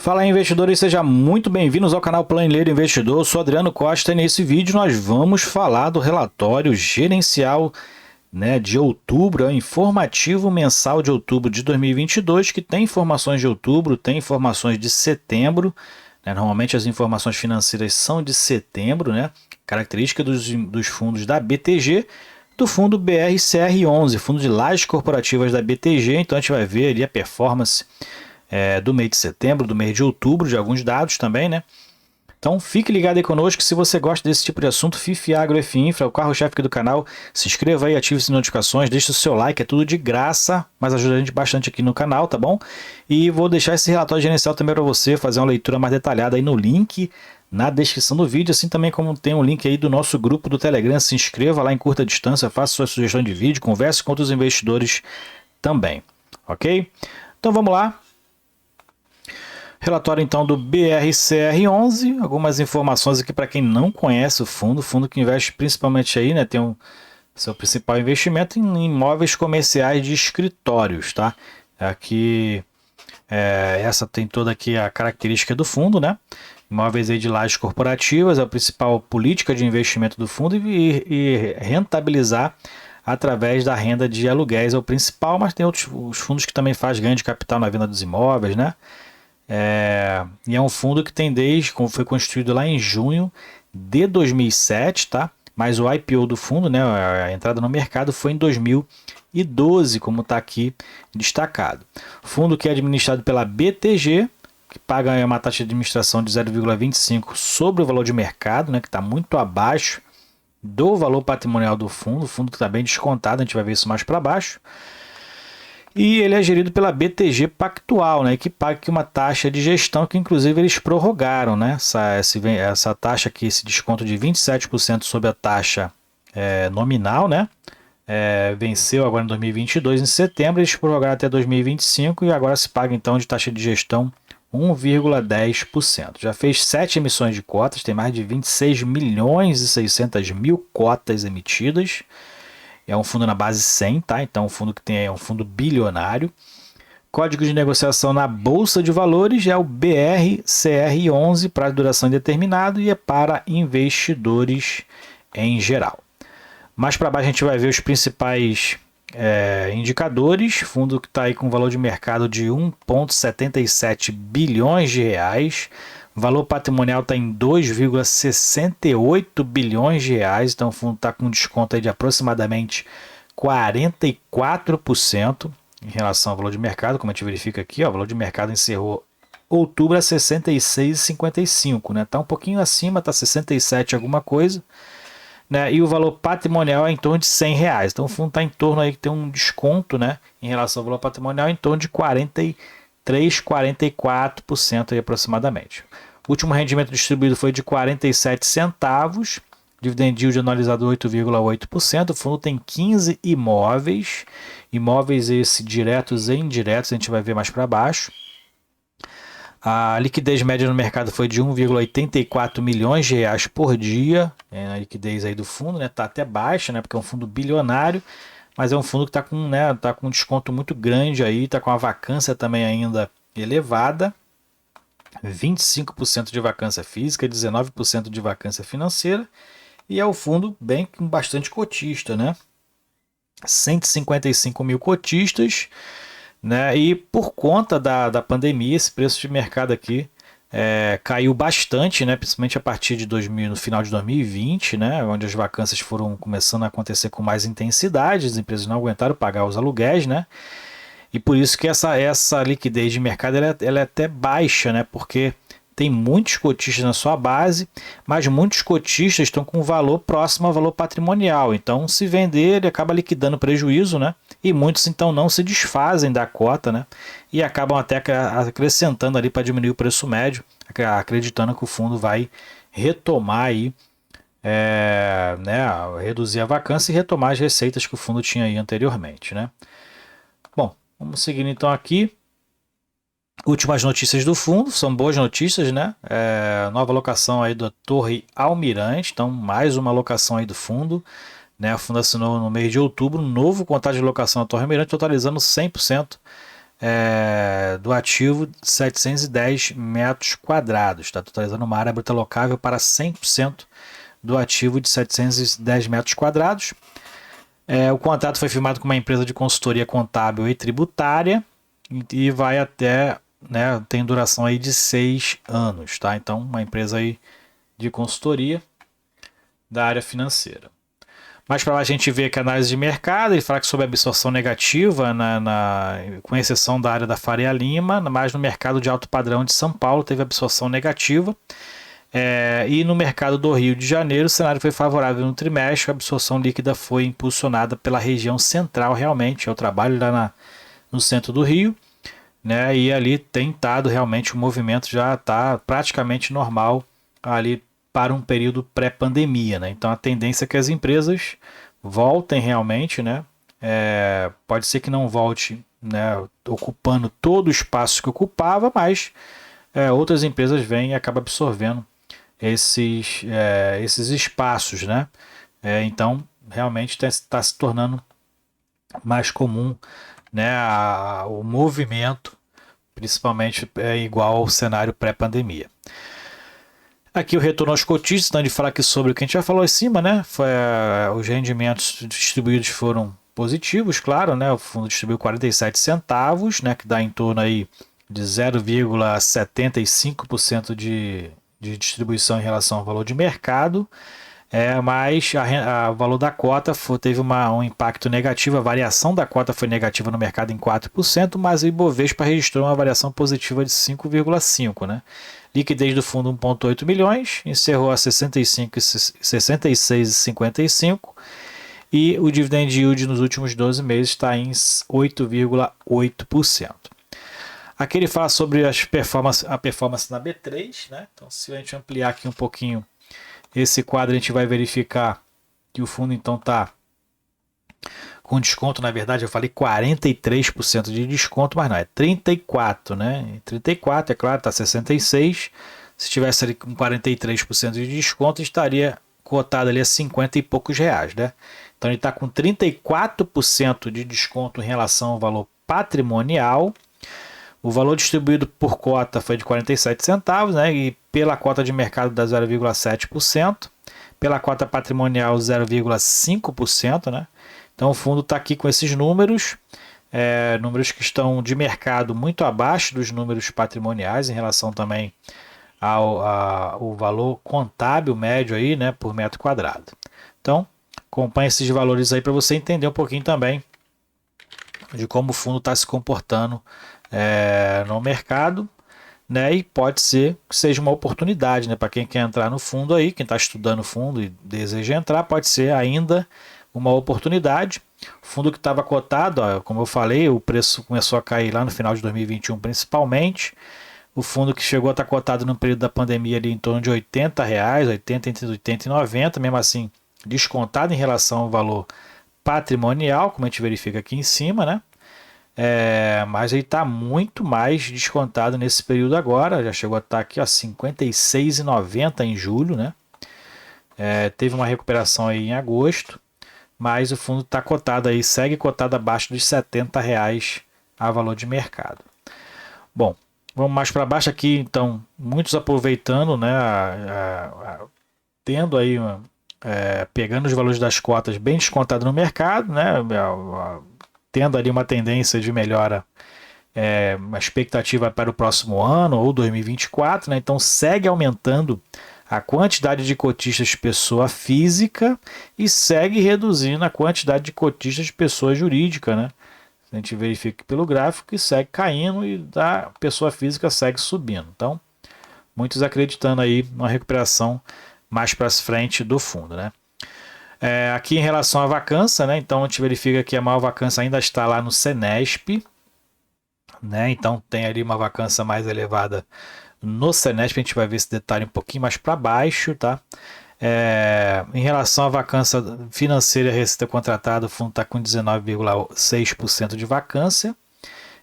Fala aí, investidores, sejam muito bem-vindos ao canal Planilheiro Investidor. Eu sou Adriano Costa e nesse vídeo nós vamos falar do relatório gerencial, de outubro, informativo mensal de outubro de 2022, que tem informações de outubro, tem informações de setembro. Normalmente as informações financeiras são de setembro, característica dos fundos da BTG, do fundo BRCR11, fundo de lajes corporativas da BTG. Então a gente vai ver ali a performance do mês de setembro, do mês de outubro, de alguns dados também, Então fique ligado aí conosco, se você gosta desse tipo de assunto, FIF Agro, F Infra, o carro-chefe aqui do canal, se inscreva aí, ative as notificações, deixe o seu like, é tudo de graça, mas ajuda a gente bastante aqui no canal, tá bom? E vou deixar esse relatório gerencial também para você fazer uma leitura mais detalhada aí no link na descrição do vídeo, assim também como tem um link aí do nosso grupo do Telegram, se inscreva lá em curta distância, faça sua sugestão de vídeo, converse com outros investidores também, ok? Então vamos lá. Relatório então do BRCR11, algumas informações aqui para quem não conhece o fundo que investe principalmente aí, tem seu principal investimento em imóveis comerciais de escritórios, tá? Aqui, essa tem toda aqui a característica do fundo, Imóveis aí de lajes corporativas, é a principal política de investimento do fundo e rentabilizar através da renda de aluguéis é o principal, mas tem outros os fundos que também fazem ganho de capital na venda dos imóveis, E é um fundo que como foi constituído lá em junho de 2007, tá? Mas o IPO do fundo, a entrada no mercado foi em 2012, como está aqui destacado. Fundo que é administrado pela BTG, que paga uma taxa de administração de 0,25 sobre o valor de mercado, que está muito abaixo do valor patrimonial do fundo. O fundo que está bem descontado, a gente vai ver isso mais para baixo. E ele é gerido pela BTG Pactual, que paga aqui uma taxa de gestão que inclusive eles prorrogaram, essa taxa aqui, esse desconto de 27% sobre a taxa nominal, venceu agora em 2022, em setembro, eles prorrogaram até 2025 e agora se paga então de taxa de gestão 1,10%. Já fez 7 emissões de cotas, tem mais de 26 milhões e 600 mil cotas emitidas. É um fundo na base 100, tá? Então, é um fundo bilionário. Código de negociação na Bolsa de Valores é o BRCR11, para duração indeterminada e é para investidores em geral. Mais para baixo a gente vai ver os principais indicadores. Fundo que está aí com valor de mercado de 1,77 bilhões de reais. O valor patrimonial está em 2,68 bilhões de reais, então o fundo está com um desconto aí de aproximadamente 44% em relação ao valor de mercado, como a gente verifica aqui, o valor de mercado encerrou outubro a 66,55, Está um pouquinho acima, está 67 alguma coisa, e o valor patrimonial é em torno de 100 reais, então o fundo está em torno aí que tem um desconto, em relação ao valor patrimonial em torno de 44% aí aproximadamente. O último rendimento distribuído foi de 47 centavos, dividend yield anualizado 8,8%. O fundo tem 15 imóveis, esses diretos e indiretos, a gente vai ver mais para baixo. A liquidez média no mercado foi de 1,84 milhões de reais por dia, a liquidez aí do fundo, está até baixa, porque é um fundo bilionário, mas é um fundo que está com um desconto muito grande aí, está com a vacância também ainda elevada, 25% de vacância física, 19% de vacância financeira, e é um fundo com bastante cotista, 155 mil cotistas, e por conta da pandemia, esse preço de mercado aqui caiu bastante, principalmente a partir de no final de 2020, onde as vacâncias foram começando a acontecer com mais intensidade, as empresas não aguentaram pagar os aluguéis, E por isso que essa liquidez de mercado ela é até baixa, porque tem muitos cotistas na sua base, mas muitos cotistas estão com valor próximo ao valor patrimonial. Então, se vender, ele acaba liquidando prejuízo, E muitos, então, não se desfazem da cota, E acabam até acrescentando ali para diminuir o preço médio, acreditando que o fundo vai retomar aí, reduzir a vacância e retomar as receitas que o fundo tinha aí anteriormente, Bom, vamos seguindo então aqui. Últimas notícias do fundo, são boas notícias, nova alocação aí da Torre Almirante, então mais uma alocação aí do fundo, O fundo assinou no mês de outubro um novo contrato de locação da Torre Almirante, totalizando 100% do ativo 710 metros quadrados, está totalizando uma área bruta locável para 100% do ativo de 710 metros quadrados. O contrato foi firmado com uma empresa de consultoria contábil e tributária e vai até, né, tem duração aí de 6 anos, tá? Então, uma empresa aí de consultoria da área financeira. Mais para lá a gente vê que a análise de mercado, ele fala que sobre absorção negativa, com exceção da área da Faria Lima, mas no mercado de alto padrão de São Paulo teve absorção negativa. E no mercado do Rio de Janeiro o cenário foi favorável no trimestre, a absorção líquida foi impulsionada pela região central realmente, eu trabalho lá no centro do Rio, né, e ali tem estado realmente o movimento já está praticamente normal ali para um período pré-pandemia, né? Então a tendência é que as empresas voltem realmente, né? Pode ser que não volte, né, ocupando todo o espaço que ocupava, mas outras empresas vêm e acabam absorvendo esses espaços, né? Então realmente está se tornando mais comum, né, o movimento, principalmente igual ao cenário pré-pandemia. Aqui o retorno aos cotistas, então ele fala aqui sobre o que a gente já falou acima, né? Os rendimentos distribuídos foram positivos, claro, né? O fundo distribuiu 47 centavos, né? Que dá em torno aí de 0,75% de distribuição em relação ao valor de mercado. Mas o valor da cota teve um impacto negativo, a variação da cota foi negativa no mercado em 4%, mas o Ibovespa registrou uma variação positiva de 5,5%, né? Liquidez do fundo 1,8 milhões, encerrou a 66,55 e o dividend yield nos últimos 12 meses está em 8,8%. Aqui ele fala sobre a performance na B3, né? Então, se a gente ampliar aqui um pouquinho esse quadro, a gente vai verificar que o fundo então está com desconto, na verdade eu falei 43% de desconto, mas não, é 34%, né? 34%, é claro, está 66%. Se tivesse ali com 43% de desconto, estaria cotado ali a 50 e poucos reais, né? Então ele está com 34% de desconto em relação ao valor patrimonial. O valor distribuído por cota foi de 47 centavos, né? E pela cota de mercado dá 0,7%. Pela cota patrimonial 0,5%, né? Então o fundo está aqui com esses números, números que estão de mercado muito abaixo dos números patrimoniais em relação também ao valor contábil médio aí, né, por metro quadrado. Então acompanhe esses valores aí para você entender um pouquinho também de como o fundo está se comportando no mercado, né? E pode ser que seja uma oportunidade, né, para quem quer entrar no fundo aí, quem está estudando o fundo e deseja entrar, pode ser ainda uma oportunidade. O fundo que estava cotado, como eu falei, o preço começou a cair lá no final de 2021 principalmente. O fundo que chegou a estar cotado no período da pandemia ali em torno de R$80, entre 80 e 90, mesmo assim descontado em relação ao valor patrimonial, como a gente verifica aqui em cima, né? Mas ele está muito mais descontado nesse período agora, já chegou a estar aqui a R$ 56,90 em julho, né? Teve uma recuperação aí em agosto, mas o fundo está cotado aí, segue cotado abaixo dos R$70 a valor de mercado. Bom, vamos mais para baixo aqui, então, muitos aproveitando, né, tendo aí, pegando os valores das cotas bem descontados no mercado, né, tendo ali uma tendência de melhora, uma expectativa para o próximo ano ou 2024, né, então segue aumentando a quantidade de cotistas pessoa física e segue reduzindo a quantidade de cotistas de pessoa jurídica, né? A gente verifica pelo gráfico que segue caindo e da pessoa física segue subindo. Então, muitos acreditando aí numa recuperação mais para frente do fundo, né? Aqui em relação à vacância, né? Então a gente verifica que a maior vacância ainda está lá no Senesp, né? Então tem ali uma vacância mais elevada no Senesp, a gente vai ver esse detalhe um pouquinho mais para baixo, tá? Em relação à vacância financeira e receita contratada, o fundo está com 19,6% de vacância.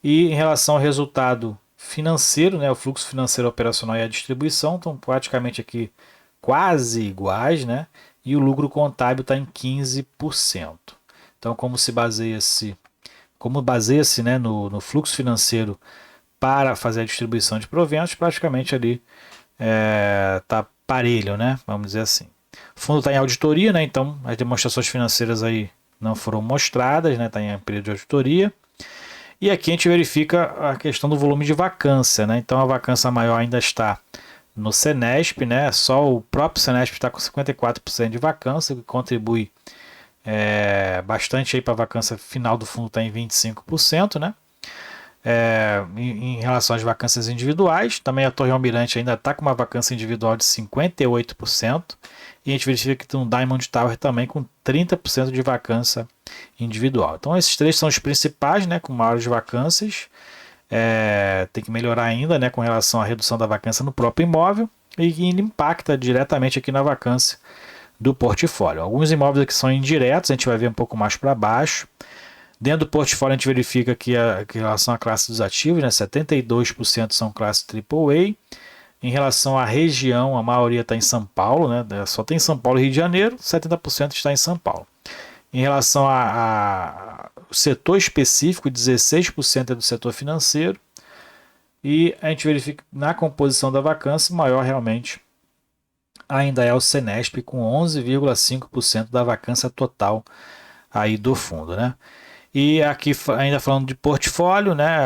E em relação ao resultado financeiro, né, o fluxo financeiro operacional e a distribuição estão praticamente aqui quase iguais, né? E o lucro contábil está em 15%. Então, como se baseia-se como baseia-se, né, no fluxo financeiro para fazer a distribuição de proventos, praticamente ali tá parelho, né? Vamos dizer assim. O fundo está em auditoria, né? Então as demonstrações financeiras aí não foram mostradas, né? Está em período de auditoria. E aqui a gente verifica a questão do volume de vacância, né? Então a vacância maior ainda está no Senesp, né? Só o próprio Senesp está com 54% de vacância, que contribui bastante para a vacância final do fundo, está em 25%, né? Em relação às vacâncias individuais, também a Torre Almirante ainda está com uma vacância individual de 58%, e a gente verifica que tem um Diamond Tower também com 30% de vacância individual. Então esses três são os principais, né, com maiores vacâncias. Tem que melhorar ainda, né, com relação à redução da vacância no próprio imóvel, e que impacta diretamente aqui na vacância do portfólio. Alguns imóveis aqui são indiretos, a gente vai ver um pouco mais para baixo. Dentro do portfólio a gente verifica que em relação à classe dos ativos, né, 72% são classe AAA. Em relação à região, a maioria está em São Paulo, né, só tem São Paulo e Rio de Janeiro, 70% está em São Paulo. Em relação ao setor específico, 16% é do setor financeiro. E a gente verifica na composição da vacância, o maior realmente ainda é o Senesp, com 11,5% da vacância total aí do fundo, né? E aqui ainda falando de portfólio, né,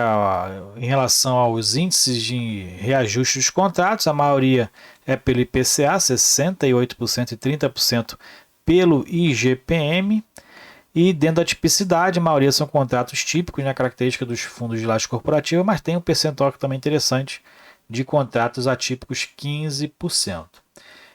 em relação aos índices de reajuste dos contratos, a maioria é pelo IPCA, 68% e 30% pelo IGPM, e dentro da tipicidade, a maioria são contratos típicos, na característica dos fundos de laje corporativa, mas tem um percentual também interessante de contratos atípicos, 15%.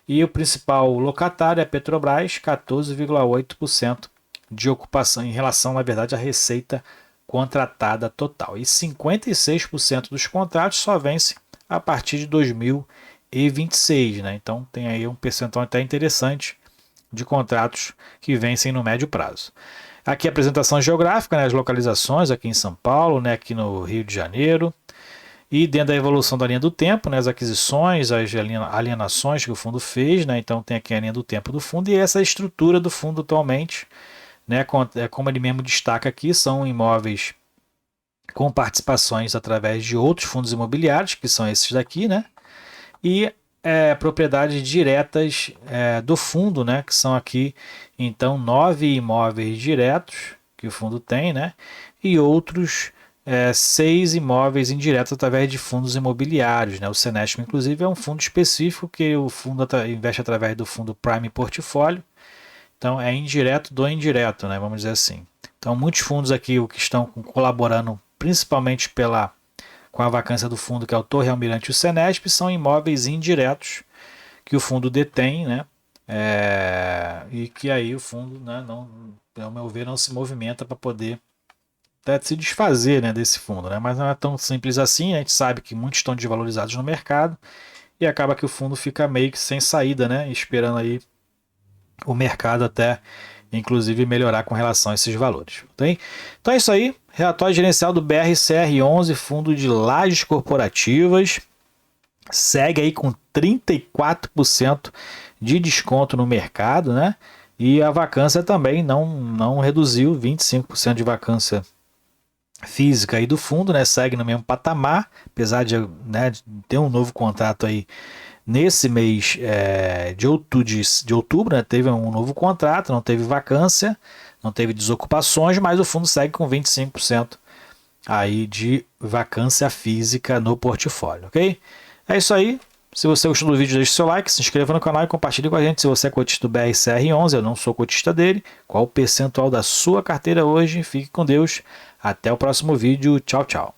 E o principal locatário é a Petrobras, 14,8% de ocupação em relação, na verdade, à receita contratada total. E 56% dos contratos só vence a partir de 2026, né? Então tem aí um percentual até interessante de contratos que vencem no médio prazo. Aqui a apresentação geográfica, né, as localizações aqui em São Paulo, né, aqui no Rio de Janeiro. E dentro da evolução da linha do tempo, né, as aquisições, as alienações que o fundo fez, né, então tem aqui a linha do tempo do fundo e essa estrutura do fundo atualmente, né, como ele mesmo destaca aqui, são imóveis com participações através de outros fundos imobiliários, que são esses daqui, né, e propriedades diretas do fundo, né, que são aqui, então, 9 imóveis diretos que o fundo tem, né, e outros 6 imóveis indiretos através de fundos imobiliários, né? O Senesp, inclusive, é um fundo específico que o fundo investe através do fundo Prime Portfólio. Então, é indireto do indireto, né? Vamos dizer assim. Então, muitos fundos aqui o que estão colaborando, principalmente com a vacância do fundo, que é o Torre Almirante e o Senesp, são imóveis indiretos que o fundo detém, né? E que aí o fundo, né, não, ao meu ver, não se movimenta para poder se desfazer, né, desse fundo, né? Mas não é tão simples assim. A gente sabe que muitos estão desvalorizados no mercado e acaba que o fundo fica meio que sem saída, né, esperando aí o mercado até inclusive melhorar com relação a esses valores. Tem? Então é isso aí, relatório gerencial do BRCR11, fundo de lajes corporativas, segue aí com 34% de desconto no mercado, né? E a vacância também não reduziu, 25% de vacância física aí do fundo, né, segue no mesmo patamar, apesar de, né, de ter um novo contrato aí nesse mês de outubro, né, teve um novo contrato, não teve vacância, não teve desocupações, mas o fundo segue com 25% aí de vacância física no portfólio, ok? É isso aí. Se você gostou do vídeo, deixe seu like, se inscreva no canal e compartilhe com a gente. Se você é cotista do BRCR11, eu não sou cotista dele, qual o percentual da sua carteira hoje? Fique com Deus. Até o próximo vídeo. Tchau, tchau.